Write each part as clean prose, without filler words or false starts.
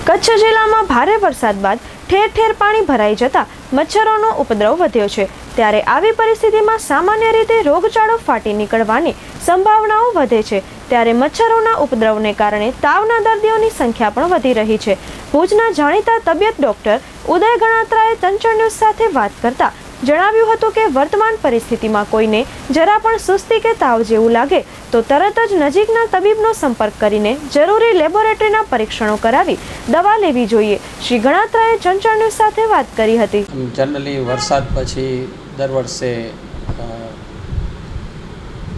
કચ્છ જિલ્લામાં ભારે વરસાદ બાદ ઠેર ઠેર પાણી ભરાઈ જતા મચ્છરોનો ઉપદ્રવ વધ્યો છે। ત્યારે આવી પરિસ્થિતિમાં સામાન્ય રીતે રોગચાળો ફાટી નીકળવાની સંભાવનાઓ વધે છે। ત્યારે મચ્છરોના ઉપદ્રવને કારણે તાવના દર્દીઓની સંખ્યા પણ વધી રહી છે। ભુજના જાણીતા તબિયત ડોક્ટર ઉદય ગણાત્રાએ તંચળ ન્યૂઝ સાથે વાત કરતા જણાવ્યું હતું કે વર્તમાન પરિસ્થિતિમાં કોઈને જરા પણ સુસ્તી કે તાવ જેવું લાગે તો તરત જ નજીકના તબીબનો સંપર્ક કરીને જરૂરી લેબોરેટરીના પરીક્ષણો કરાવી દવા લેવી જોઈએ। શ્રી ગણાત્રાએ તંચળ ન્યૂઝ સાથે વાત કરી હતી। જનરલી વરસાદ પછી દર વર્ષે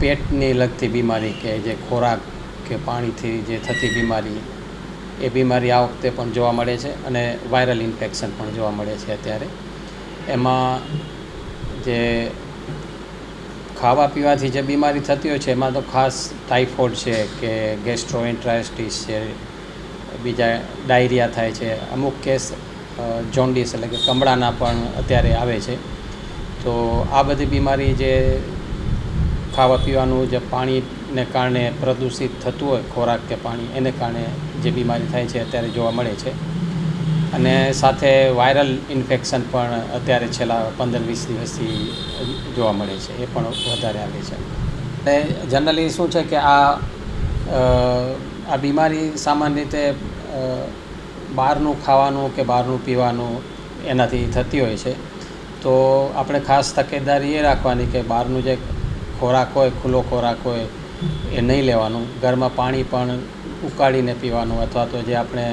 પેટની લગતી બીમારી કે જે ખોરાક કે પાણીથી જે થતી બીમારી એ બીમારી આ વખતે પણ જોવા મળે છે અને વાયરલ ઇન્ફેક્શન પણ જોવા મળે છે। અત્યારે એમાં જે ખાવા પીવાથી જે બીમારી થતી હોય છે એમાં તો ખાસ ટાઇફોઇડ છે કે ગેસ્ટ્રોએન્ટેરાઇટિસ છે, બીજા ડાયરિયા થાય છે, અમુક કેસ જોન્ડિસ એટલે કે કમળાના પણ અત્યારે આવે છે। તો આ બધી બીમારી જે ખાવા પીવાનું જે પાણીને કારણે પ્રદૂષિત થતું હોય ખોરાક કે પાણી એને કારણે જે બીમારી થાય છે અત્યારે જોવા મળે છે। અને સાથે વાયરલ ઇન્ફેક્શન પણ અત્યારે છેલ્લા 15-20 દિવસથી જોવા મળે છે, એ પણ વધારે આવે છે। એટલે જનરલી શું છે કે આ બીમારી સામાન્ય રીતે બહારનું ખાવાનું કે બહારનું પીવાનું એનાથી થતી હોય છે। તો આપણે ખાસ તકેદારી એ રાખવાની કે બહારનું જે ખોરાક હોય, ખુલ્લો ખોરાક હોય એ નહીં લેવાનું। ઘરમાં પાણી પણ ઉકાળીને પીવાનું અથવા તો જે આપણે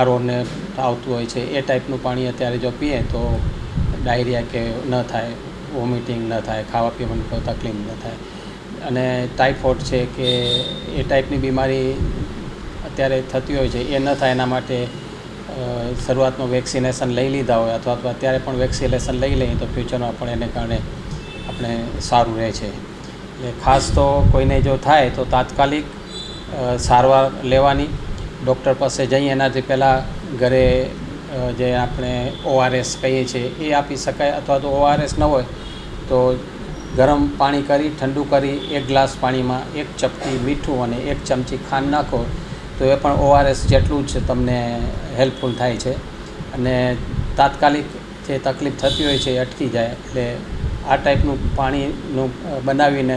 આરોને આવતું હોય છે એ ટાઈપનું પાણી અત્યારે જો પીએ તો ડાયરિયા કે ન થાય, વોમિટિંગ ન થાય, ખાવા પીવાની કોઈ તકલીફ ન થાય। અને ટાઇફોઇડ છે કે એ ટાઈપની બીમારી અત્યારે થતી હોય છે એ ન થાય એના માટે શરૂઆતમાં વેક્સિનેશન લઈ લીધા હોય અથવા તો અત્યારે પણ વેક્સિનેશન લઈ લઈએ તો ફ્યુચરમાં પણ એને કારણે આપણે સારું રહે છે। એટલે ખાસ તો કોઈને જો થાય તો તાત્કાલિક સારવાર લેવાની, ડૉક્ટર પાસે જઈએ એનાથી પહેલાં ઘરે જે આપણે ORS કહીએ છીએ એ આપી શકાય અથવા તો ORS ન હોય તો ગરમ પાણી કરી ઠંડુ કરી 1 ગ્લાસ પાણીમાં 1 ચપટી મીઠું અને 1 ચમચી ખાંડ નાખો તો એ પણ ORS જેટલું જ તમને હેલ્પફુલ થાય છે અને તાત્કાલિક જે તકલીફ થતી હોય છે એ અટકી જાય। એટલે આ ટાઈપનું પાણીનું બનાવીને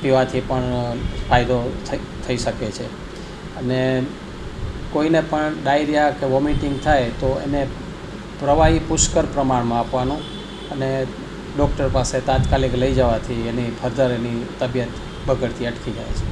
પીવાથી પણ ફાયદો થઈ શકે છે। અને કોઈને પણ ડાયરિયા કે વોમિટિંગ થાય તો એને પ્રવાહી પુષ્કળ પ્રમાણમાં આપવાનું અને ડૉક્ટર પાસે તાત્કાલિક લઈ જવાથી એની ફર્ધર એની તબિયત બગડતી અટકી જાય છે।